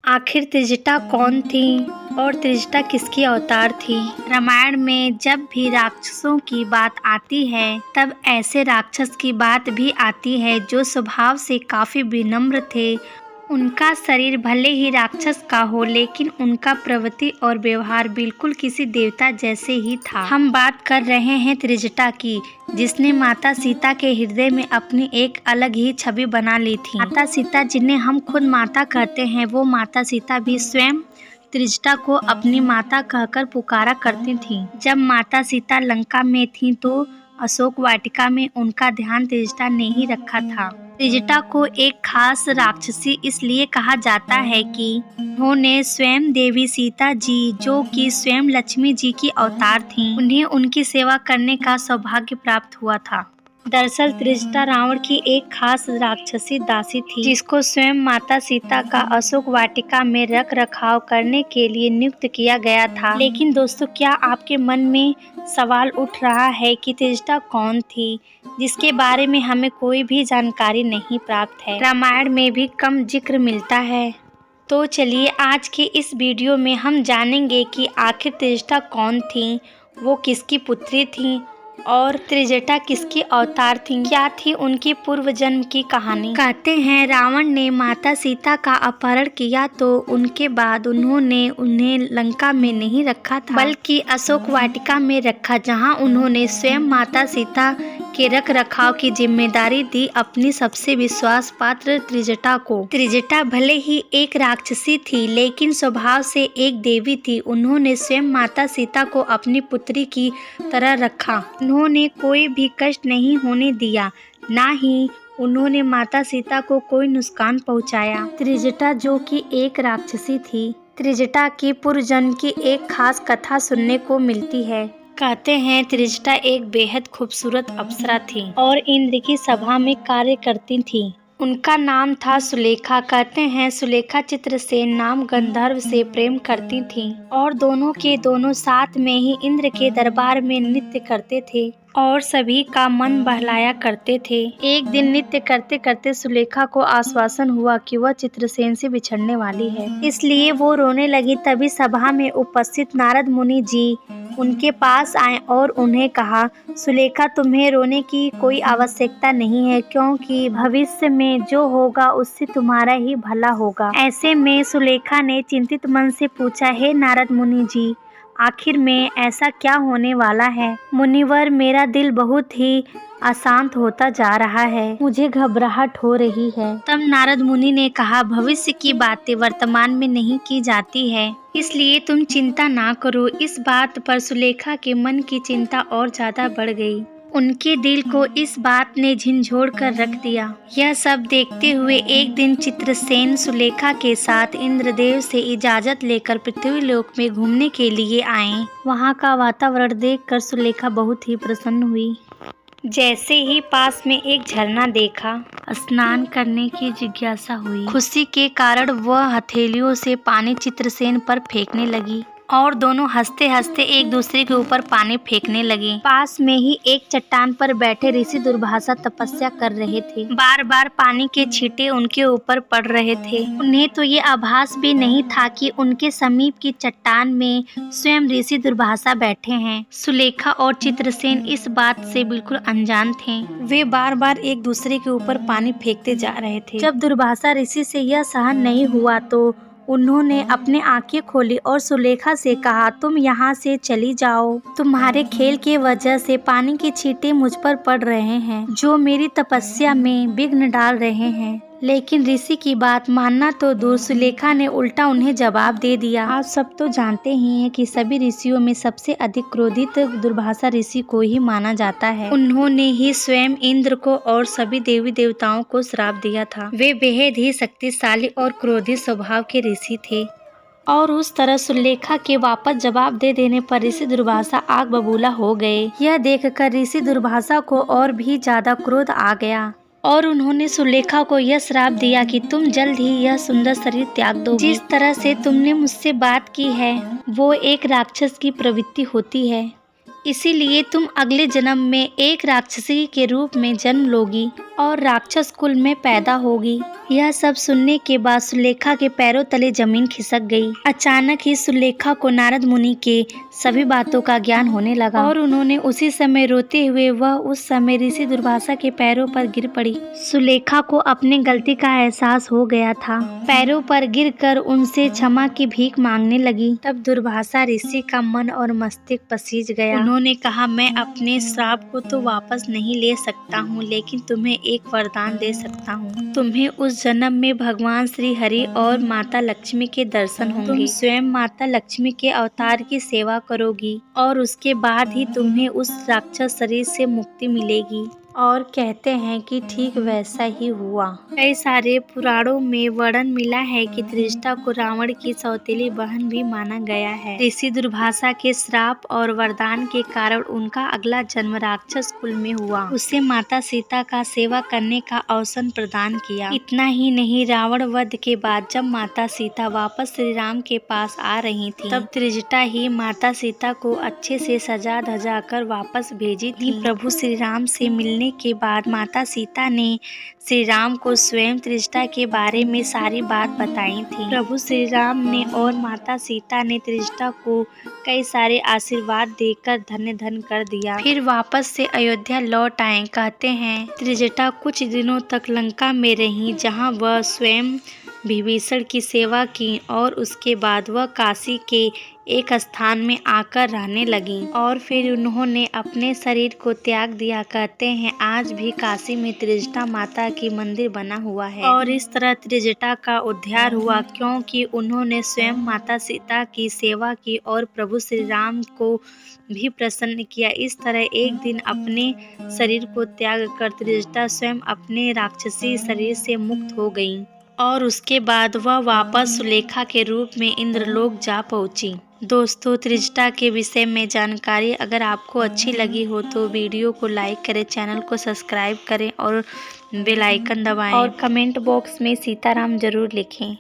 आखिर त्रिजटा कौन थी और त्रिजटा किसकी अवतार थी? रामायण में जब भी राक्षसों की बात आती है तब ऐसे राक्षस की बात भी आती है जो स्वभाव से काफी विनम्र थे। उनका शरीर भले ही राक्षस का हो लेकिन उनका प्रवृत्ति और व्यवहार बिल्कुल किसी देवता जैसे ही था। हम बात कर रहे हैं त्रिजटा की, जिसने माता सीता के हृदय में अपनी एक अलग ही छवि बना ली थी। माता सीता जिन्हें हम खुद माता कहते हैं, वो माता सीता भी स्वयं त्रिजटा को अपनी माता कहकर पुकारा करती थीं। जब माता सीता लंका में थीं तो अशोक वाटिका में उनका ध्यान त्रिजटा ने ही रखा था। त्रिजटा को एक खास राक्षसी इसलिए कहा जाता है कि उन्होंने स्वयं देवी सीता जी, जो कि स्वयं लक्ष्मी जी की अवतार थीं, उन्हें उनकी सेवा करने का सौभाग्य प्राप्त हुआ था। दरअसल त्रिजटा रावण की एक खास राक्षसी दासी थी, जिसको स्वयं माता सीता का अशोक वाटिका में रख रखाव करने के लिए नियुक्त किया गया था। लेकिन दोस्तों, क्या आपके मन में सवाल उठ रहा है कि त्रिजटा कौन थी, जिसके बारे में हमें कोई भी जानकारी नहीं प्राप्त है, रामायण में भी कम जिक्र मिलता है? तो चलिए आज के इस वीडियो में हम जानेंगे कि आखिर त्रिजटा कौन थी, वो किसकी पुत्री थी और त्रिजटा किसकी अवतार थी, क्या थी उनकी पूर्व जन्म की कहानी। कहते हैं रावण ने माता सीता का अपहरण किया तो उनके बाद उन्होंने उन्हें लंका में नहीं रखा था, बल्कि अशोक वाटिका में रखा, जहां उन्होंने स्वयं माता सीता के रख रखाव की जिम्मेदारी दी अपनी सबसे विश्वास पात्र त्रिजटा को। त्रिजटा भले ही एक राक्षसी थी लेकिन स्वभाव से एक देवी थी। उन्होंने स्वयं माता सीता को अपनी पुत्री की तरह रखा। उन्होंने कोई भी कष्ट नहीं होने दिया, ना ही उन्होंने माता सीता को कोई नुकसान पहुंचाया। त्रिजटा जो कि एक राक्षसी थी, त्रिजटा की पूर्व जन्म की एक खास कथा सुनने को मिलती है। कहते हैं त्रिजटा एक बेहद खूबसूरत अप्सरा थी और इंद्र की सभा में कार्य करती थी। उनका नाम था सुलेखा। कहते हैं सुलेखा चित्रसेन नाम गंधर्व से प्रेम करती थीं और दोनों के दोनों साथ में ही इंद्र के दरबार में नृत्य करते थे और सभी का मन बहलाया करते थे। एक दिन नृत्य करते करते सुलेखा को आश्वासन हुआ कि वह चित्रसेन से बिछड़ने वाली है, इसलिए वो रोने लगी। तभी सभा में उपस्थित नारद मुनि जी उनके पास आए और उन्हें कहा, सुलेखा तुम्हें रोने की कोई आवश्यकता नहीं है, क्योंकि भविष्य में जो होगा उससे तुम्हारा ही भला होगा। ऐसे में सुलेखा ने चिंतित मन से पूछा, हे नारद मुनि जी, आखिर में ऐसा क्या होने वाला है? मुनिवर, मेरा दिल बहुत ही अशांत होता जा रहा है, मुझे घबराहट हो रही है। तब नारद मुनि ने कहा, भविष्य की बातें वर्तमान में नहीं की जाती है, इसलिए तुम चिंता ना करो। इस बात पर सुलेखा के मन की चिंता और ज्यादा बढ़ गई। उनके दिल को इस बात ने झिंझोड़ कर रख दिया। यह सब देखते हुए एक दिन चित्रसेन सुलेखा के साथ इंद्रदेव से इजाजत लेकर पृथ्वीलोक में घूमने के लिए आए। वहाँ का वातावरण देखकर सुलेखा बहुत ही प्रसन्न हुई। जैसे ही पास में एक झरना देखा, स्नान करने की जिज्ञासा हुई। खुशी के कारण वह हथेलियों से पानी चित्रसेन पर फेंकने लगी और दोनों हंसते हंसते एक दूसरे के ऊपर पानी फेंकने लगे। पास में ही एक चट्टान पर बैठे ऋषि दुर्वासा तपस्या कर रहे थे। बार बार पानी के छींटे उनके ऊपर पड़ रहे थे। उन्हें तो ये आभास भी नहीं था कि उनके समीप की चट्टान में स्वयं ऋषि दुर्वासा बैठे हैं। सुलेखा और चित्रसेन इस बात से बिल्कुल अनजान थे। वे बार बार एक दूसरे के ऊपर पानी फेंकते जा रहे थे। जब दुर्वासा ऋषि से यह सहन नहीं हुआ तो उन्होंने अपनी आंखें खोली और सुलेखा से कहा, तुम यहाँ से चली जाओ। तुम्हारे खेल के वजह से पानी के छींटे मुझ पर पड़ रहे हैं, जो मेरी तपस्या में विघ्न डाल रहे हैं। लेकिन ऋषि की बात मानना तो दूर, सुलेखा ने उल्टा उन्हें जवाब दे दिया। आप सब तो जानते ही हैं कि सभी ऋषियों में सबसे अधिक क्रोधित दुर्वासा ऋषि को ही माना जाता है। उन्होंने ही स्वयं इंद्र को और सभी देवी देवताओं को श्राप दिया था। वे बेहद ही शक्तिशाली और क्रोधित स्वभाव के ऋषि थे। और उस तरह सुलेखा के वापस जवाब दे देने पर ऋषि दुर्वासा आग बबूला हो गए। यह देखकर ऋषि दुर्वासा को और भी ज्यादा क्रोध आ गया और उन्होंने सुलेखा को यह श्राप दिया कि तुम जल्द ही यह सुंदर शरीर त्याग दो। जिस तरह से तुमने मुझसे बात की है वो एक राक्षस की प्रवृत्ति होती है, इसीलिए तुम अगले जन्म में एक राक्षसी के रूप में जन्म लोगी और राक्षस कुल में पैदा होगी। यह सब सुनने के बाद सुलेखा के पैरों तले जमीन खिसक गई। अचानक ही सुलेखा को नारद मुनि के सभी बातों का ज्ञान होने लगा और उन्होंने उसी समय रोते हुए वह उस समय ऋषि दुर्वासा के पैरों पर गिर पड़ी। सुलेखा को अपनी गलती का एहसास हो गया था। पैरों पर गिरकर उनसे क्षमा की भीख मांगने लगी। तब दुर्वासा ऋषि का मन और मस्तिष्क पसीज गया। उन्होंने कहा, मैं अपने श्राप को तो वापस नहीं ले सकता हूँ, लेकिन तुम्हें एक वरदान दे सकता हूँ। तुम्हें उस जन्म में भगवान श्री हरि और माता लक्ष्मी के दर्शन होंगे। तुम स्वयं माता लक्ष्मी के अवतार की सेवा करोगी और उसके बाद ही तुम्हें उस राक्षस शरीर से मुक्ति मिलेगी। और कहते हैं कि ठीक वैसा ही हुआ। कई सारे पुराणों में वर्णन मिला है कि त्रिजटा को रावण की सौतेली बहन भी माना गया है। ऋषि दुर्वासा के श्राप और वरदान के कारण उनका अगला जन्म राक्षस कुल में हुआ। उसे माता सीता का सेवा करने का अवसर प्रदान किया। इतना ही नहीं, रावण वध के बाद जब माता सीता वापस श्री राम के पास आ रही थी, तब त्रिजटा ही माता सीता को अच्छे से सजा धजा कर वापस भेजी थी। प्रभु श्री राम से मिलने के बाद माता सीता ने श्री राम को स्वयं त्रिजटा के बारे में सारी बात बताई थी। प्रभु श्री राम ने और माता सीता ने त्रिजटा को कई सारे आशीर्वाद देकर धन्य धन कर दिया। फिर वापस से अयोध्या लौट आए। कहते हैं त्रिजटा कुछ दिनों तक लंका में रही, जहां वह स्वयं विभीषण की सेवा की और उसके बाद वह काशी के एक स्थान में आकर रहने लगी और फिर उन्होंने अपने शरीर को त्याग दिया। कहते हैं आज भी काशी में त्रिजटा माता की मंदिर बना हुआ है और इस तरह त्रिजटा का उद्धार हुआ, क्योंकि उन्होंने स्वयं माता सीता की सेवा की और प्रभु श्री राम को भी प्रसन्न किया। इस तरह एक दिन अपने शरीर को त्याग कर त्रिजटा स्वयं अपने राक्षसी शरीर से मुक्त हो गई और उसके बाद वह वापस सुलेखा के रूप में इंद्रलोक जा पहुंची। दोस्तों, त्रिजटा के विषय में जानकारी अगर आपको अच्छी लगी हो तो वीडियो को लाइक करें, चैनल को सब्सक्राइब करें और बेल आइकन दबाएं और कमेंट बॉक्स में सीताराम जरूर लिखें।